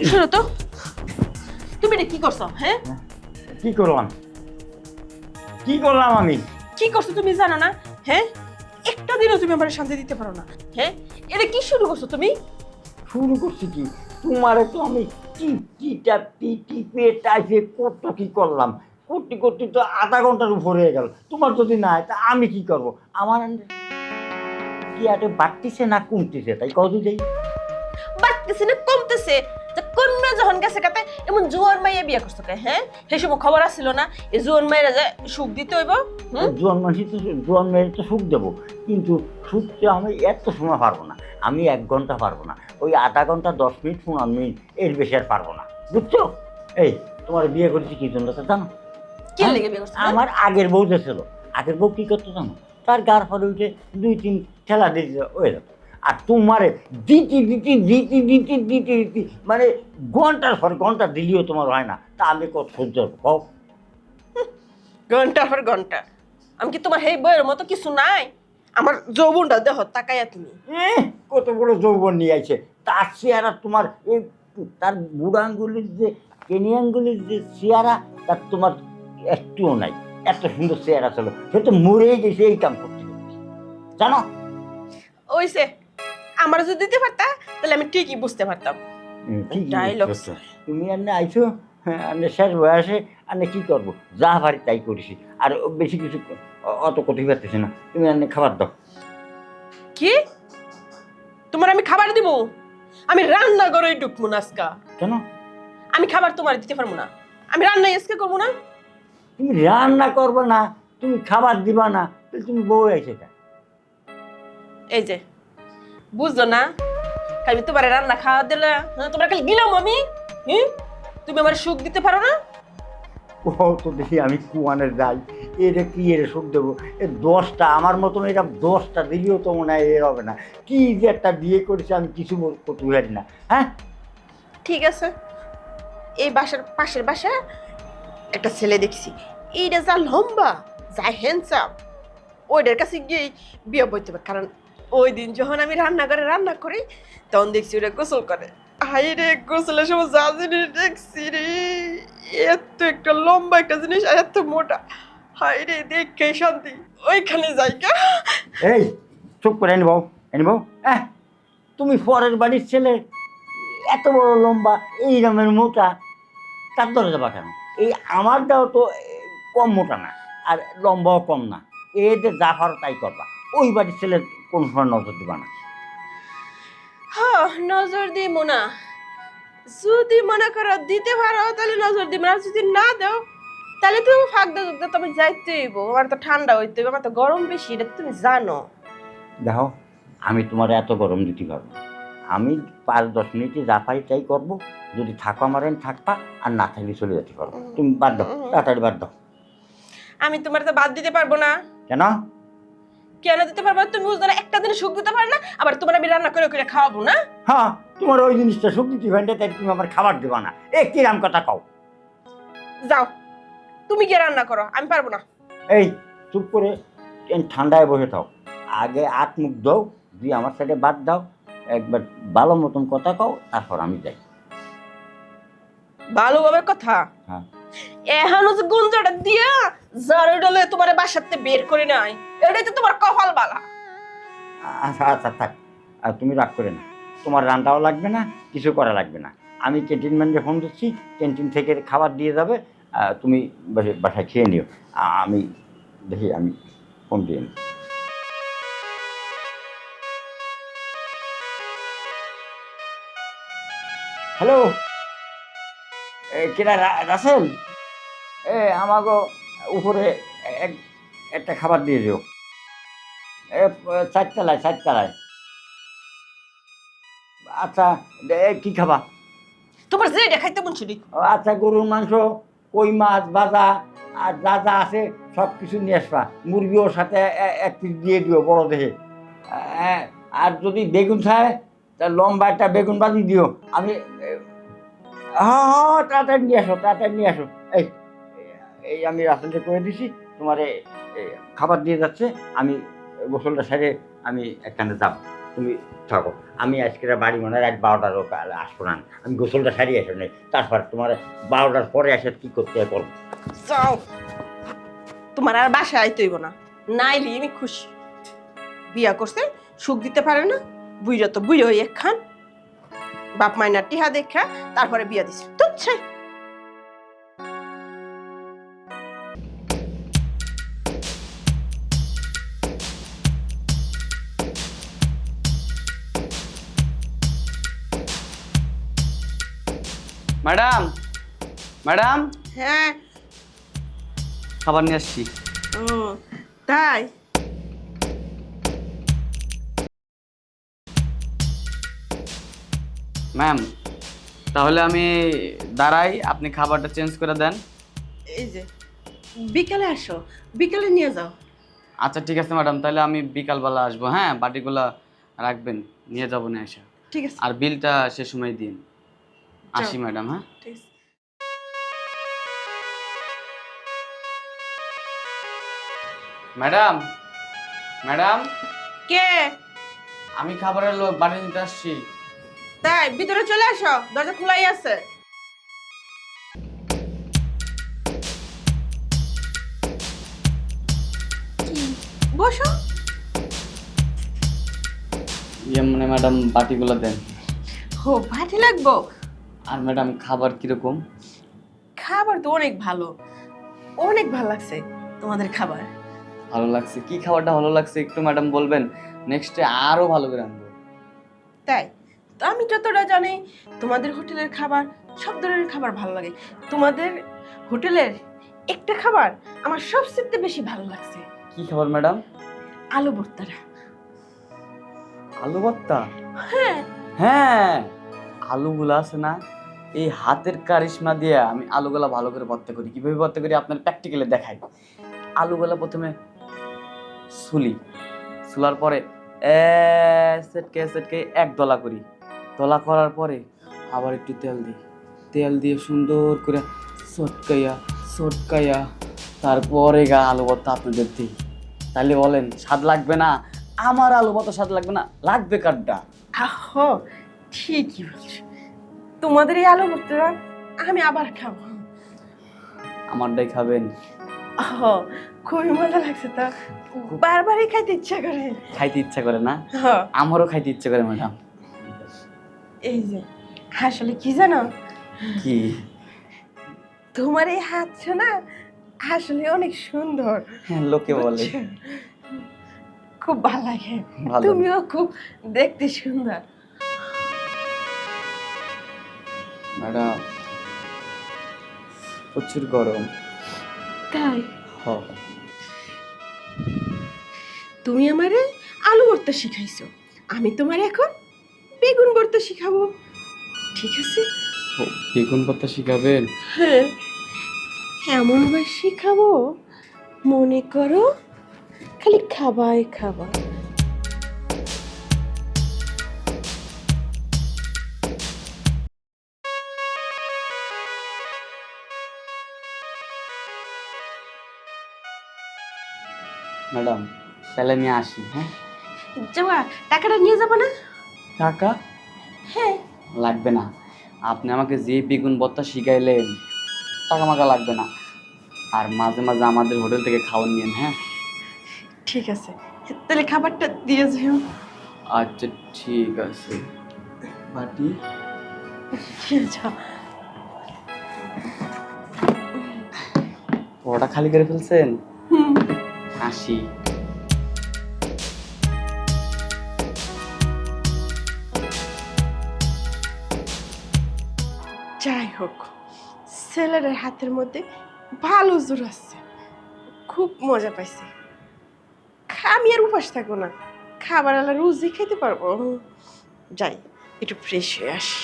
শোনো তো, তুমি এটা কি করছো? হ্যাঁ, কি করলাম? কি করলাম আমি? কি করছো তুমি জানো না? হ্যাঁ, একটা দিনও তুমি আমার শান্তি দিতে পারো না। হ্যাঁ, এটা কি শুরু করছো তুমি? শুরু করছি কি? তোমারে তো আমি টিপে টাইপে কত কি করলাম, করতে করতে তো আধা ঘন্টার উপর হয়ে গেল। তোমার যদি না হয় তা আমি কি করব? আমার কি আরে বাড়তিছে না কমতিছে তাই কত যাই? বাড়তেছে না কমতেছে? তা কন্যা যখন গেছে কাতে এমন জোয়ার মাইয়া বিয়া করছো কে? হ্যাঁ, সেই সময় খবর আসছিল না এই জোয়ার মাইরা যে সুখ দিতে হইব? জোয়ান মানুষ তো জোয়ান মেয়ের তো সুখ দেবো, কিন্তু সুখটা আমি এত সময় পারবো না। আমি 1 ঘন্টা পারবো না, ওই আধা ঘন্টা 10 মিনিট 15 মিনিট এর বেশি আর পারবো না, বুঝছো? এই তোমার বিয়ে করেছি কি জন্য তা জানো? কি লেগে বিয়ে করছো? আমার আগের বউ যে ছিল, আগের বউ কি করতো জানো? তার গার ফলে উঠে 2-3 ঠেলা দিতে হয়ে যেত। আর তোমারে দিতে মানে ঘন্টার পর ঘন্টা দিলেও তোমার হয় না, তা আমি কত সহ্য করবো কও? ঘন্টার পর ঘন্টা। আমি কি তোমার হেই বইয়ের মতো কিছু নাই? আমার যৌবনটা দেহ তাকাইয়া তুমি। এহ, কত বড় যৌবন নিয়ে আইছে তার চেহারা তোমার এই, তার বুড়ো আঙ্গুলির যে কেনি আঙ্গুলির যে চেহারা তার তোমার একটুও নাই। এত সুন্দর চেহারা ছিল, সে তো মরেই গেছে এই কাম করতে করতে, জানো? ওইসে আমার যদি দিতে পারতা তাহলে আমি ঠিকই বুঝতে পারতাম। ঠিকই ডায়লগ বুঝতে পারছো। তুমি আর না আইছো, হ্যাঁ, আমি শেষ বয়সে আর কি করবো, যা পারি তাই করেছি। আর বেশি কিছু অত কঠিন পারতেছি না। তুমি আর খাবার দাও। কি? তোমার আমি খাবার দিব? আমি রান্না করে ঢুকবো না আজকা। কেন? আমি খাবার তোমার দিতে পারবো না। আমি রান্না আজকে করবো না। তুমি রান্না করবে না, তুমি খাবার দিবা না, তাহলে তুমি বউ আইছে কেন? এই যে বুঝছো না, আমি তোমার রান্না খাওয়া দিলে হ্যাঁ, তোমার খালি গিলাম আমি। হুম, তুমি আমার সুখ দিতে পারো না? ও তো দেখি আমি কুয়ানের যাই, এটা কি এর সুখ দেবো? এ 10টা আমার মতন, এটা 10টা দিলেও তো মনে হয় এর হবে না। কি যে একটা বিয়ে করেছে আমি কিছু করতে পারি না। হ্যাঁ, ঠিক আছে, এই বাসার পাশের বাসা একটা ছেলে দেখছি, এইটা যা লম্বা, যা হ্যান্ডসাম, ওইটার কাছে গিয়ে বিয়ে বইতে হবে। কারণ ওই দিন যখন আমি রান্নাঘরে রান্না করি তখন দেখছি ওটা গোসল করে। হাই রে, গোসলের সময় যা জিনিস দেখছি রে, এত একটা লম্বা একটা জিনিস আর এত মোটা, হাই রে দেখে শান্তি। ওইখানে যাই কা। এই চুপ করে এনে বউ, এনে বউ। হ্যাঁ, তুমি পরের বাড়ির ছেলে, এত বড় লম্বা এই রকমের মোটা, তার ধরে যাবা কেন? এই আমারটাও তো কম মোটা না, আর লম্বাও কম না। এতে যা পারো তাই করবা, ওই বাড়ির ছেলে কোনো সময় নজর দিবা না। হ্যাঁ, নজর দিব না। যদি মনে করো দিতে পারো তাহলে নজর দিব, আর যদি না দাও তাহলে তুমি ফাঁক দাও। তুমি যাইতে হইব, আমার তো ঠান্ডা হইতে হইব, আমার তো গরম বেশি, এটা তো তুমি জানো। দেখো, আমি তোমার এত গরম দিতে পারবো না। আমি 5-10 মিনিটে যা পারি তাই করবো। যদি থাকো আমার এখানে থাকবা, আর না থাকলে চলে যেতে পারবো। তুমি বাদ দাও, তাড়াতাড়ি বাদ দাও। আমি তোমার তো বাদ দিতে পারবো না। কেন? কেন দিতে পারবো না? তুমি বুঝছো না, একটা দিন সুখ দিতে পারো না, আবার তোমার আমি রান্না করে করে খাওয়াবো না? হ্যাঁ, তোমার ওই জিনিসটা সুখ দিতে পারি না, তাই তুমি আমার খাবার দেবা না। এ কিরাম কথা কও? যাও, তুমি গিয়ে রান্না করো, আমি পারবো না। এই চুপ করে ঠান্ডায় বসে থাও। আগে হাত মুখ দাও, দিয়ে আমার সাথে বাদ দাও। একবার ভালো মতন কথা কও, তারপর আমি যাই। ভালোভাবে কথা। হ্যাঁ, এহানো যে গুঞ্জাটা দিয়া জারে ডলে তোমার বাসাতে বের করে নাই, এটাই তো তোমার কপাল বালা। আচ্ছা আচ্ছা থাক। আর তুমি রাগ করে না, তোমার রান্নাও লাগবে না, কিছু করা লাগবে না। আমি ক্যান্টিন ম্যানকে ফোন দিচ্ছি, ক্যান্টিন থেকে খাবার দিয়ে যাবে। তুমি বাসায় খেয়ে নিও। আমি দেখি, আমি ফোন দিয়ে নিই। হ্যালো, কেনা রাসেল, আমাকে উপরে এক একটা খাবার দিয়ে দিও। 4 তলায়, 4 তলায়। আচ্ছা, কি খাবা? তোমার যে দেখাইতে মন ছিল। ও আচ্ছা, গরুর মাংস, কই মাছ ভাজা, আর যা যা আছে সব কিছু নিয়ে আসবা। মুরগিও সাথে 1 পিস দিয়ে দিও, বড় দেখে। আহ, আর যদি বেগুন খায় তা লম্বা একটা বেগুন ভাজি দিও। আমি হ্যাঁ হ্যাঁ, তাড়াতাড়ি নিয়ে আসো, তাড়াতাড়ি নিয়ে আসো। এই এই আমি রাসেলকে করে দিছি, তোমার খাবার দিয়ে যাচ্ছে। আমি গোসলটা সেরে আমি একখানে যাব। তুমি থাকো, আমি আজকে বাড়ি মনে হয় রাত 12টার আসবো না, আমি গোসলটা সারিয়ে আসো নাই, তারপর তোমার 12টার পরে আসে কি করতে হয় করবো। যাও, তোমার আর বাসায় আইতে হইব না, নাইলে আমি খুশি। বিয়া করছে, সুখ দিতে পারে না, বুইরা তো বুইরা হই একখান, বাপ মাইনার টিহা দেখা তারপরে বিয়া দিছে, তুচ্ছাই। ম্যাডাম, ম্যাডাম, হ্যাঁ। খাবার নিয়ে আসছি। ও তাই? ম্যাম, তাহলে আমি দাঁড়াই, আপনি খাবারটা চেঞ্জ করে দেন। এই যে বিকালে আসো, বিকালে নিয়ে যাও। আচ্ছা ঠিক আছে ম্যাডাম, তাহলে আমি বিকালবেলা আসবো। হ্যাঁ, বাটিগুলা রাখবেন, নিয়ে যাবো না এসে। ঠিক আছে, আর বিলটা সে সময় দিন। যাও। আসি ম্যাডাম। হ্যাঁ, ঠিক আছে। ম্যাডাম, ম্যাডাম, কে? আমি খাবারের লোক, বাড়ি নিতে আসছি। তাই ভিতরে চলে আসো, দরজা খোলাই আছে। বসো। মানে ম্যাডাম বাটিগুলো দেন। ও ভাটি লাগবো? আর ম্যাডাম খাবার কিরকম? খাবার তো অনেক ভালো, অনেক ভালো লাগছে তোমাদের খাবার। ভালো লাগছে? কি খাবারটা ভালো লাগছে একটু ম্যাডাম বলবেন? নেক্সটে আরো ভালো করে আনবো। তাই তো আমি যতটা জানি তোমাদের হোটেলের খাবার, সব ধরনের খাবার ভালো লাগে। তোমাদের হোটেলের একটা খাবার আমার সবচেয়ে বেশি ভালো লাগছে, কি খাবার ম্যাডাম? আলু ভর্তাটা। আলু ভর্তা? হ্যাঁ। হ্যাঁ, আলুগুলা আছে না, এই হাতের কারিশমা দিয়ে আমি আলুগুলা ভালো করে ভর্তা করি। কিভাবে ভর্তা করি আপনার প্র্যাকটিক্যালি দেখাই। আলুগুলা প্রথমে সুলার পরে সেটকে সেটকে এক দলা করি। দলা করার পরে আবার একটু তেল দিই, তেল দিয়ে সুন্দর করে সটকাইয়া তারপরে আলু ভর্তা আপনাদের দিই। তাহলে বলেন স্বাদ লাগবে না? আমার আলু ভর্তা স্বাদ লাগবে না? লাগবে কারটা? আহো, ঠিকই বলছো, তোমাদের এই আলু ভর্তাটা আমি আবার খাবো। আমারটাই খাবেন? ও খুবই মজা লাগছে, তো বারবারই খাইতে ইচ্ছা করে। খাইতে ইচ্ছা করে না? হ্যাঁ। আমারও খাইতে ইচ্ছা করে ম্যাডাম। এই যে আসলে কি জানো, কি? তোমার এই হাতটা না আসলে অনেক সুন্দর। হ্যাঁ, লোকে বলে। বুঝছো? খুব ভালো লাগে, ভালো। তুমিও খুব দেখতে সুন্দর। ম্যাডাম প্রচুর গরম। তাই হ, তুমি আমারে আলু ভর্তা শিখাইছো, আমি তোমার এখন বেগুন ভর্তা শিখাবো, ঠিক আছে? বেগুন ভর্তা শিখাবেন? হ্যাঁ, এমন ভাবে শিখাবো মনে করো খালি খাবাই খাবা। ম্যাডাম তাহলে আমি আসি। হ্যাঁ, যাবা, টাকাটা নিয়ে যাবো না? টাকা হ্যাঁ। লাগবে না, আপনি আমাকে যে বেগুন ভর্তা শিখাইলেন টাকা মাকা লাগবে না। আর মাঝে মাঝে আমাদের হোটেল থেকে খাওয়ান নিন। হ্যাঁ, ঠিক আছে, তাহলে খাবারটা দিয়ে যাও। আচ্ছা ঠিক আছে। বাটি যাও। ওটা খালি করে ফেলছেন? হুম। আসি। যাই হোক, ছেলের হাতের মধ্যে ভালো জোর আছে, খুব মজা পাইছে। আমি আর উপাস থাকবো না, খাবার আলা রোজই খেতে পারবো। যাই একটু ফ্রেশ হয়ে আসি।